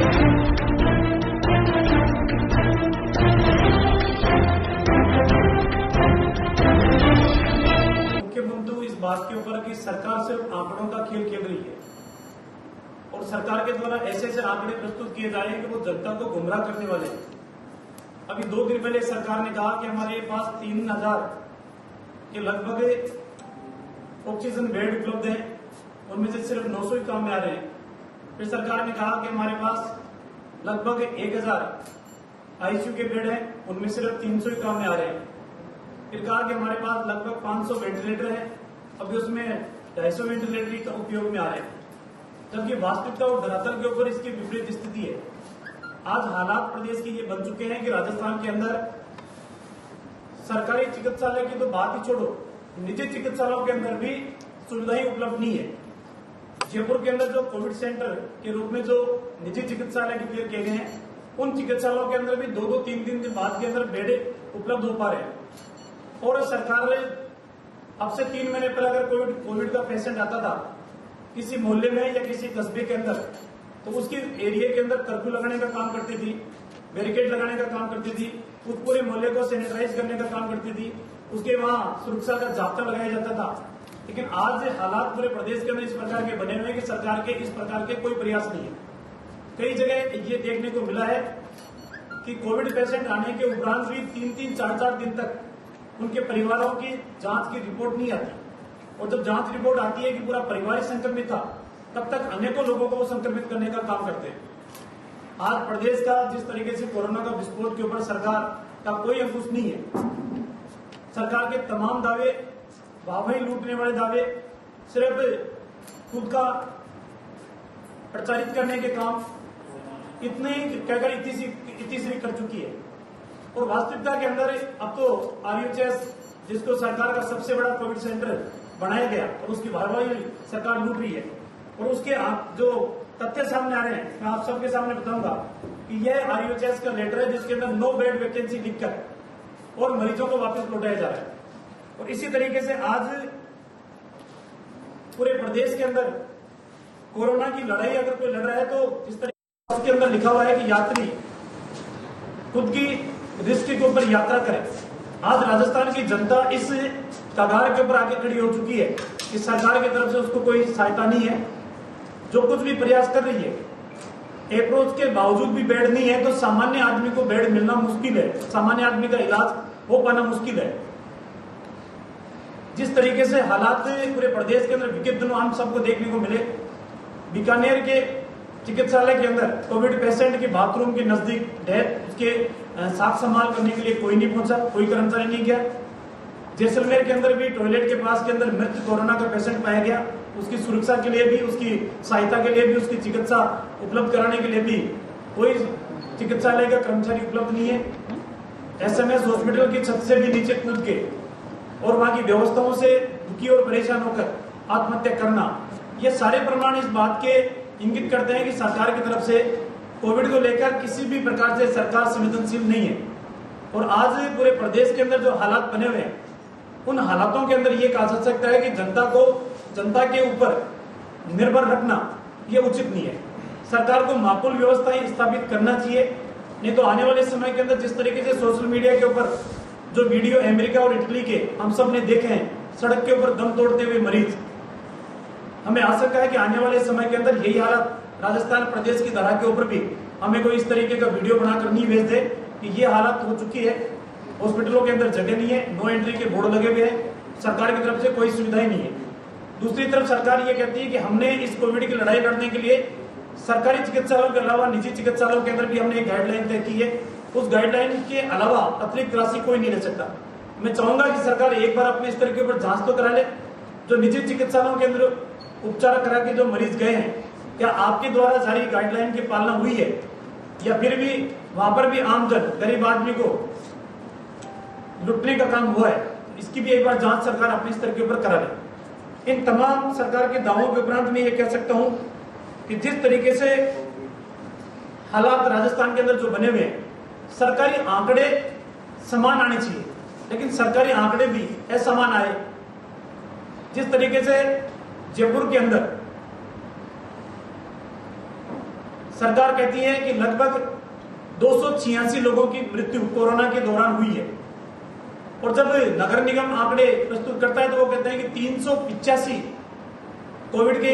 मुख्यमंत्री इस बात के ऊपर कि सरकार सिर्फ आंकड़ों का खेल खेल रही है और सरकार के द्वारा ऐसे ऐसे आंकड़े प्रस्तुत किए जा रहे हैं कि वो जनता को गुमराह करने वाले हैं। अभी 2 दिन पहले सरकार ने कहा कि हमारे पास 3000 के लगभग ऑक्सीजन बेड उपलब्ध हैं, उनमें से सिर्फ 900 ही काम में आ रहे हैं। फिर सरकार ने कहा कि हमारे पास लगभग 1000 आईसीयू के बेड हैं, उनमें सिर्फ 300 ही काम में आ रहे हैं। फिर कहा कि हमारे पास लगभग 500 वेंटिलेटर हैं, अभी उसमें 250 वेंटिलेटर का उपयोग में आ रहे हैं। जबकि वास्तविकता और धरातल के ऊपर इसकी विपरीत स्थिति है। आज हालात प्रदेश के ये बन चुके हैं कि राजस्थान के अंदर सरकारी चिकित्सालय की तो बात ही छोड़ो, निजी चिकित्सालयों के अंदर भी सुविधाएं उपलब्ध नहीं है। जयपुर के अंदर जो कोविड सेंटर के रूप में जो निजी चिकित्सालय डिक्लेयर किए गए हैं, उन चिकित्सालयों के अंदर भी 2-2, 3 दिन के बाद के अंदर बेड उपलब्ध हो पा रहे हैं। और सरकार ने अब से 3 महीने पहले अगर कोविड का पेशेंट आता था किसी मोहल्ले में या किसी कस्बे के अंदर, तो उसके एरिया के अंदर कर्फ्यू लगाने का काम करती थी, बैरिकेड लगाने का काम करती थी, उस पूरे मोहल्ले को सैनिटाइज करने का काम करती थी, उसके वहां सुरक्षा का जाब्ता लगाया जाता था। लेकिन आज हालात पूरे प्रदेश के अंदर इस प्रकार के बने हुए हैं कि सरकार के इस प्रकार के कोई प्रयास नहीं है। कई जगह ये देखने को मिला है कि कोविड पेशेंट आने के उपरांत भी 3-3, 4-4 दिन तक उनके परिवारों की जांच की रिपोर्ट नहीं आती, और जब जांच रिपोर्ट आती है कि पूरा परिवार संक्रमित था, तब तक अनेकों लोगों को संक्रमित करने का काम करते हैं। आज प्रदेश का जिस तरीके से कोरोना का विस्फोट के ऊपर सरकार का कोई अंकुश नहीं है। सरकार के तमाम दावे, वाहवाही लूटने वाले दावे, सिर्फ खुद का प्रचारित करने के काम, इतने ही कहकर इतिश्री कर चुकी है। और वास्तविकता के अंदर अब तो आरयूएचएस, जिसको सरकार का सबसे बड़ा कोविड सेंटर बनाया गया, और उसकी वाहवाही सरकार लूट रही है। और उसके जो तथ्य सामने आ रहे हैं, मैं आप सबके सामने बताऊंगा कि यह आरयूएचएस का लेटर है जिसके अंदर 9 बेड वैकेंसी लिखकर और मरीजों को वापस लौटाया जा रहा है। और इसी तरीके से आज पूरे प्रदेश के अंदर कोरोना की लड़ाई अगर कोई लड़ रहा है, तो इस तरीके उसके अंदर लिखा हुआ है कि यात्री खुद की रिस्क के ऊपर यात्रा करें। आज राजस्थान की जनता इस कगार के ऊपर आके खड़ी हो चुकी है कि सरकार की तरफ से उसको कोई सहायता नहीं है। जो कुछ भी प्रयास कर रही है, अप्रोच के बावजूद भी बेड नहीं है, तो सामान्य आदमी को बेड मिलना मुश्किल है, सामान्य आदमी का इलाज हो पाना मुश्किल है। जिस तरीके से हालात पूरे प्रदेश के अंदर विगत दिनों हम सबको देखने को मिले, बीकानेर के चिकित्सालय के अंदर कोविड पेशेंट के बाथरूम के नजदीक डेथ, उसके साफ संभाल करने के लिए कोई नहीं पहुंचा, कोई कर्मचारी नहीं गया। जैसलमेर के अंदर भी टॉयलेट के पास के अंदर मृत कोरोना का पेशेंट पाया गया, उसकी सुरक्षा के लिए भी, उसकी सहायता के लिए भी, उसकी चिकित्सा उपलब्ध कराने के लिए भी कोई चिकित्सालय का कर्मचारी उपलब्ध नहीं है। एसएमएस हॉस्पिटल की छत से भी नीचे कूद के और वहां की व्यवस्थाओं से दुखी और परेशान होकर आत्महत्या करना, ये सारे प्रमाण इस बात के इंगित करते हैं कि सरकार की तरफ से कोविड को लेकर किसी भी प्रकार से सरकार संवेदनशील नहीं है। और आज पूरे प्रदेश के अंदर जो हालात बने हुए हैं, उन हालातों के अंदर ये कहा जा सकता है कि जनता के ऊपर निर्भर रखना ये उचित नहीं है। सरकार को माकूल व्यवस्थाएं स्थापित करना चाहिए, नहीं तो आने वाले समय के अंदर जिस तरीके से सोशल मीडिया के ऊपर जो वीडियो अमेरिका और इटली के हम सब ने देखे हैं, सड़क के ऊपर दम तोड़ते हुए मरीज, हमें आशंका है कि आने वाले समय के अंदर यही हालत राजस्थान प्रदेश की धरा के ऊपर भी हमें कोई इस तरीके का वीडियो बनाकर नहीं भेज दे कि ये हालत हो चुकी है। हॉस्पिटलों के अंदर जगह नहीं है, नो एंट्री के बोर्ड लगे हुए हैं, सरकार की तरफ से कोई सुविधाएं नहीं है। दूसरी तरफ सरकार ये कहती है कि हमने इस कोविड की लड़ाई लड़ने के लिए सरकारी चिकित्सालयों के अलावा निजी चिकित्सालयों के अंदर भी हमने एक गाइडलाइन तय की है। उस गाइडलाइन के अलावा अतिरिक्त राशि कोई नहीं ले सकता। मैं चाहूंगा कि सरकार एक बार अपने स्तर के ऊपर जांच तो करा ले। जो निजी चिकित्सालयों के अंदर उपचार करा के जो मरीज गए हैं, क्या आपके द्वारा जारी गाइडलाइन की पालना हुई है, या फिर भी वहां पर भी आमजन गरीब आदमी को लुटने का काम हुआ है? इसकी भी एक बार जांच सरकार अपने स्तर के ऊपर करा ले। इन तमाम सरकार के दावों के उपरांत मैं ये कह सकता हूं कि जिस तरीके से हालात राजस्थान के अंदर जो बने हुए हैं, सरकारी आंकड़े समान आने चाहिए, लेकिन सरकारी आंकड़े भी असमान आए। जिस तरीके से जयपुर के अंदर सरकार कहती है कि लगभग 286 लोगों की मृत्यु कोरोना के दौरान हुई है। और जब नगर निगम आंकड़े प्रस्तुत करता है तो वो कहते हैं कि 385 कोविड के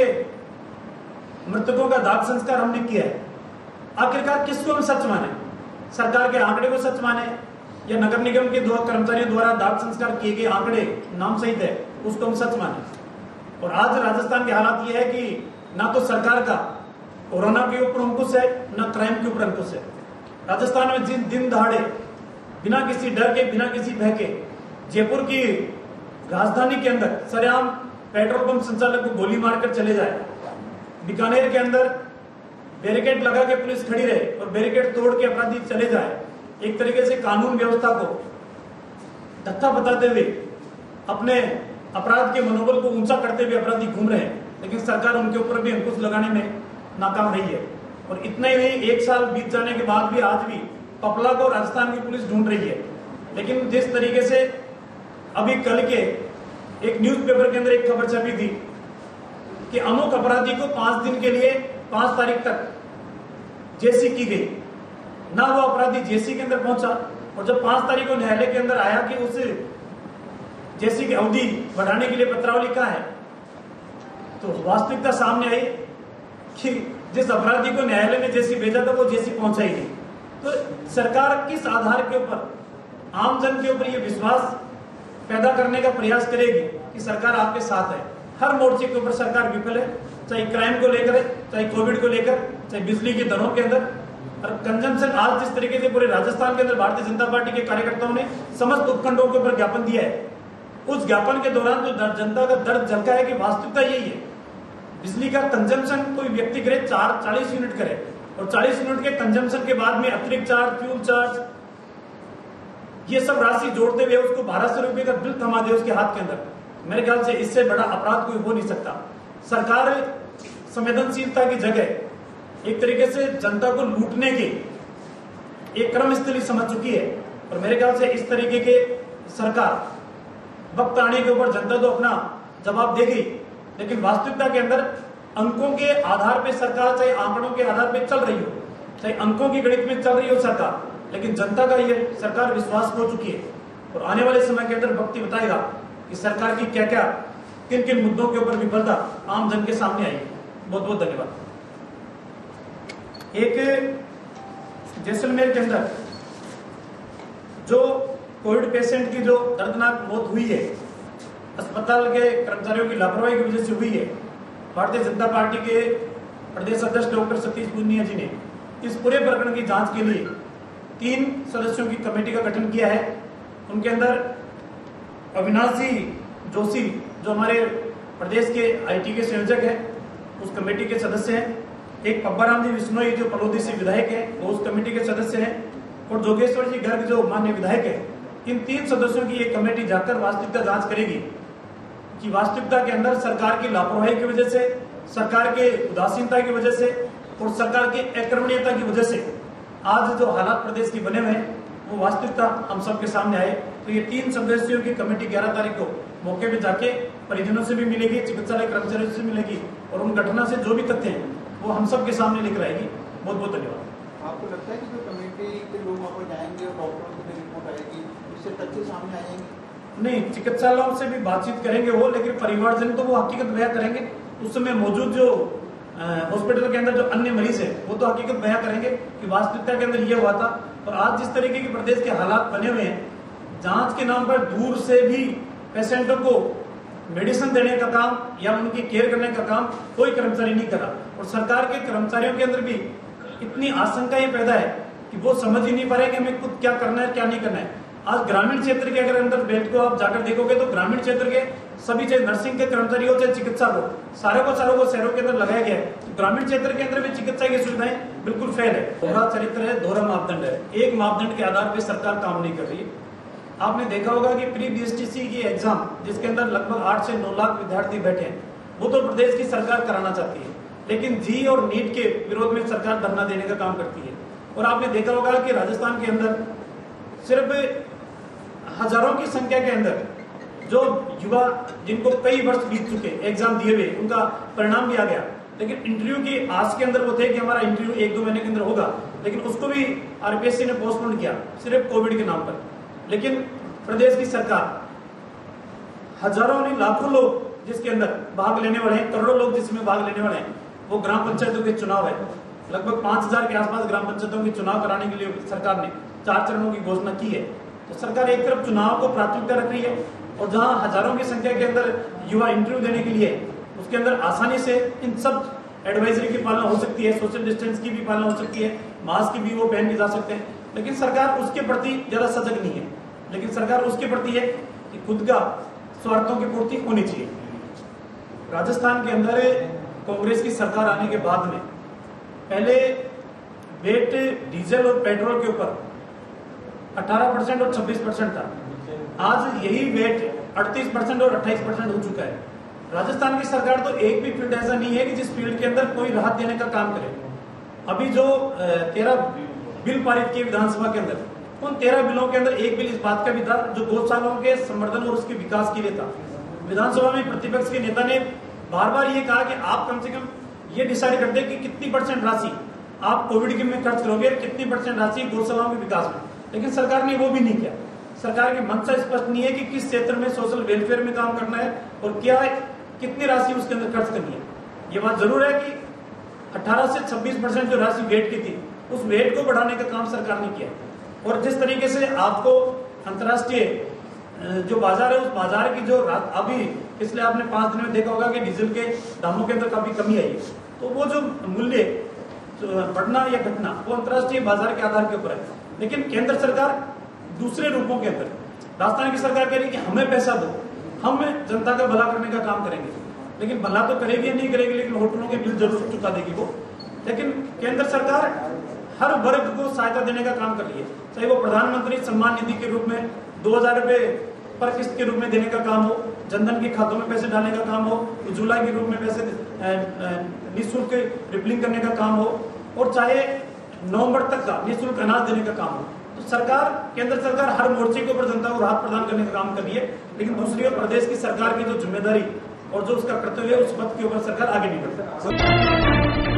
मृतकों का दाह संस्कार हमने किया है। आखिरकार किसको हम सच माने? सरकार के आंकड़े को सच माने या नगर निगम के दो कर्मचारियों द्वारा दाह संस्कार किए गए आंकड़े नाम सहित है उसको हम सच माने? और आज राजस्थान के हालात ये है कि ना तो सरकार का कोरोना के ऊपर अंकुश है ना क्राइम के ऊपर अंकुश है। राजस्थान में जिन दिन दहाड़े बिना किसी डर के बिना किसी भय के जयपुर की राजधानी के अंदर सरेआम पेट्रोल पंप संचालक को गोली मारकर चले जाए, बीकानेर के अंदर बैरिकेड लगा के पुलिस खड़ी रहे और बैरिकेड तोड़ के अपराधी चले जाए, एक तरीके से कानून व्यवस्था को धक्का बताते हुए अपने अपराध के मनोबल को ऊंचा करते हुए अपराधी घूम रहे हैं, लेकिन सरकार उनके ऊपर भी अंकुश लगाने में नाकाम रही है। और इतना ही नहीं, 1 साल बीत जाने के बाद भी आज भी पपला को राजस्थान की पुलिस ढूंढ रही है। लेकिन जिस तरीके से अभी कल के एक न्यूज़पेपर के अंदर एक खबर छपी थी कि अमुक अपराधी को 5 दिन के लिए 5 तारीख तक जेसी की गई, ना वो अपराधी जेसी के अंदर पहुंचा और जब 5 तारीख को न्यायालय के अंदर आया कि उस जेसी की अवधि बढ़ाने के लिए पत्रावली कहाँ है, तो वास्तविकता सामने आई कि जिस अपराधी को न्यायालय में जेसी भेजा था वो जेसी पहुंचा ही नहीं। तो सरकार किस आधार के ऊपर आम जन के ऊपर ये विश्वास पैदा करने का प्रयास करेगी कि सरकार आपके साथ है? हर मोर्चे के ऊपर सरकार विफल है, चाहे क्राइम को लेकर है, चाहे कोविड को लेकर, चाहे बिजली की दरों के अंदर। और कंजम्पशन आज जिस तरीके से पूरे राजस्थान के अंदर भारतीय जनता पार्टी के कार्यकर्ताओं ने समस्त उपखंडों के ऊपर ज्ञापन दिया है, उस ज्ञापन के दौरान जो जनता का दर्द झलका है कि वास्तविकता यही है, बिजली का कंजम्पशन कोई व्यक्ति करे 40 यूनिट करे और 40 यूनिट के कंजम्पशन के बाद में अतिरिक्त चार्ज, फ्यूल चार्ज, ये सब राशि जोड़ते हुए उसको 1200 रुपए का बिल थमा दे उसके हाथ के अंदर। मेरे ख्याल से इससे बड़ा अपराध कोई हो नहीं सकता। सरकार संवेदनशीलता की जगह एक तरीके से जनता को लूटने की एक क्रमस्थली समझ चुकी है। और मेरे ख्याल से इस तरीके के सरकार वक्त आने के ऊपर जनता तो अपना जवाब देगी, लेकिन वास्तविकता के अंदर अंकों के आधार पे सरकार, चाहे आंकड़ों के आधार पे चल रही हो, चाहे अंकों की गणित में चल रही हो सरकार, लेकिन जनता का ये सरकार विश्वास खो चुकी है। और आने वाले समय के अंदर वक्त ही बताएगा कि सरकार की क्या क्या किन किन मुद्दों के ऊपर विफलता आम जन के सामने आई। बहुत बहुत धन्यवाद। एक जैसलमेर के अंदर जो कोविड पेशेंट की जो दर्दनाक मौत हुई है, अस्पताल के कर्मचारियों की लापरवाही की वजह से हुई है, भारतीय जनता पार्टी के प्रदेश अध्यक्ष डॉक्टर सतीश पूनिया जी ने इस पूरे प्रकरण की जांच के लिए 3 सदस्यों की कमेटी का गठन किया है। उनके अंदर अविनाश जी जोशी जो हमारे प्रदेश के आईटी के संयोजक हैं, उस कमेटी के सदस्य हैं। एक पब्बाराम जी विश्नोई जो पलोदी से विधायक है, वो उस कमेटी के सदस्य हैं। और जोगेश्वर जी गर्ग जो माननीय विधायक है। इन 3 सदस्यों की एक कमेटी जाकर वास्तविकता जांच करेगी कि वास्तविकता के अंदर सरकार की लापरवाही की वजह से, सरकार के उदासीनता की वजह से और सरकार की अकर्मण्यता की वजह से आज जो हालात प्रदेश के बने हुए हैं वो वास्तविकता हम सबके सामने आए। तो ये 3 सदस्यों की कमेटी 11 तारीख को मौके पे जाके परिजनों से भी मिलेगी, चिकित्सालय कर्मचारियों से मिलेगी और उन घटना से जो भी तथ्य हैं वो हम सबके सामने लेकर आएगी। बहुत बहुत धन्यवाद। आपको लगता है कि जो कमेटी के लोग वहाँ पर जाएंगे और डॉक्टरों की रिपोर्ट आएगी, इससे तथ्य सामने आएंगे? नहीं, चिकित्सालयों से भी बातचीत करेंगे वो, लेकिन परिवारजन तो वो हकीकत बयां करेंगे। उस समय मौजूद जो हॉस्पिटल के अंदर जो अन्य मरीज है वो तो हकीकत बयां करेंगे कि वास्तविकता के अंदर ये हुआ था। और आज जिस तरीके के प्रदेश के हालात बने हुए हैं, जांच के नाम पर दूर से भी पेशेंटों को मेडिसिन देने का काम या उनकी केयर करने का काम कोई कर्मचारी नहीं कर रहा। और सरकार के कर्मचारियों के अंदर भी इतनी आशंका ये पैदा है कि वो समझ ही नहीं पा रहे कि हमें खुद क्या करना है क्या नहीं करना है। आज ग्रामीण क्षेत्र के अगर अंदर बेल्ट को आप जाकर देखोगे तो ग्रामीण क्षेत्र के सभी, चाहे नर्सिंग के कर्मचारी हो चाहे चिकित्सा हो, सारे को शहरों के अंदर लगाया गया है। तो ग्रामीण क्षेत्र के अंदर भी चिकित्सा की सुविधाएं बिल्कुल फेल है। दोहरा चरित्र है, दोहरा मापदंड है। एक मापदंड के आधार पर सरकार काम नहीं कर रही है। आपने देखा होगा कि प्री बीएसटीसी की एग्जाम जिसके अंदर लगभग 8 से 9 लाख विद्यार्थी बैठे हैं, वो तो प्रदेश की सरकार कराना चाहती है, लेकिन जी और नीट के विरोध में सरकार धरना देने का काम करती है। और आपने देखा होगा कि राजस्थान के अंदर सिर्फ हजारों की संख्या के अंदर जो युवा जिनको कई वर्ष बीत चुके एग्जाम दिए हुए, उनका परिणाम भी आ गया, लेकिन इंटरव्यू की आस के अंदर वो थे कि हमारा इंटरव्यू 1-2 महीने के अंदर होगा, लेकिन उसको भी आरपीएससी ने पोस्टपोन किया सिर्फ कोविड के नाम पर। लेकिन प्रदेश की सरकार हजारों नहीं लाखों लोग जिसके अंदर भाग लेने वाले हैं, करोड़ों लोग जिसमें भाग लेने वाले हैं, वो ग्राम पंचायतों के चुनाव है। लगभग 5000 के आसपास ग्राम पंचायतों के चुनाव कराने के लिए सरकार ने 4 चरणों की घोषणा की है। तो सरकार एक तरफ चुनाव को प्राथमिकता रख रही है और जहां हजारों की संख्या के अंदर युवा इंटरव्यू देने के लिए उसके अंदर आसानी से इन सब एडवाइजरी की पालना हो सकती है, सोशल डिस्टेंस की भी पालना हो सकती है, मास्क की भी वो पहन के जा सकते हैं, लेकिन सरकार उसके प्रति ज्यादा सजग नहीं है। लेकिन सरकार उसके प्रति है कि खुद का स्वार्थों की पूर्ति होनी चाहिए। राजस्थान के अंदर कांग्रेस की सरकार आने के बाद में पहले वेट डीजल और पेट्रोल के ऊपर 18% और 26% था, आज यही वेट 38% और 28% हो चुका है। राजस्थान की सरकार तो एक भी फील्ड ऐसा नहीं है कि जिस फील्ड के अंदर कोई राहत देने का काम करे। अभी जो 13 बिल पारित किए विधानसभा के अंदर, उन 13 बिलों के अंदर एक बिल इस बात का भी था जो गौशालाओं के संवर्धन और उसके विकास के लिए था। विधानसभा में प्रतिपक्ष के नेता ने बार बार ये कहा कि आप कम से कम ये डिसाइड कर दे कि कितनी % राशि आप कोविड के में खर्च करोगे, कितनी % राशि गौशालाओं के विकास में, लेकिन सरकार ने वो भी नहीं किया। सरकार की मंशा स्पष्ट नहीं है कि किस क्षेत्र में सोशल वेलफेयर में काम करना है और क्या कितनी राशि उसके अंदर खर्च करनी है। ये बात जरूर है कि 18 से 26% जो राशि वेट की थी, उस वेट को बढ़ाने का काम सरकार ने किया। और जिस तरीके से आपको अंतर्राष्ट्रीय जो बाजार है, उस बाजार की जो अभी पिछले आपने 5 दिन में देखा होगा कि डीजल के दामों के अंदर काफी कमी आई है, तो वो जो मूल्य बढ़ना या घटना वो अंतर्राष्ट्रीय बाजार के आधार के ऊपर है। लेकिन केंद्र सरकार दूसरे रूपों के अंदर, राजस्थान की सरकार कह रही है कि हमें पैसा दो, हम जनता का भला करने का काम करेंगे, लेकिन भला तो करेगी या नहीं करेगी, लेकिन होटलों के बिल जरूर चुका देगी वो। लेकिन केंद्र सरकार हर वर्ग को सहायता देने का काम कर रही है, चाहे वो प्रधानमंत्री सम्मान निधि के रूप में 2000 रुपए पर किस्त के रूप में देने का काम हो, जनधन के खातों में पैसे डालने का काम हो, उज्ज्वला के रूप में पैसे निःशुल्क रिफिलिंग करने का काम हो, और चाहे नवंबर तक का निःशुल्क अनाज देने का काम हो। तो सरकार, केंद्र सरकार हर मोर्चे के ऊपर जनता को राहत प्रदान करने का काम कर रही है, लेकिन दूसरी ओर प्रदेश की सरकार की जो जिम्मेदारी और जो उसका कर्तव्य है, उस पथ के ऊपर सरकार आगे नहीं बढ़ सकती।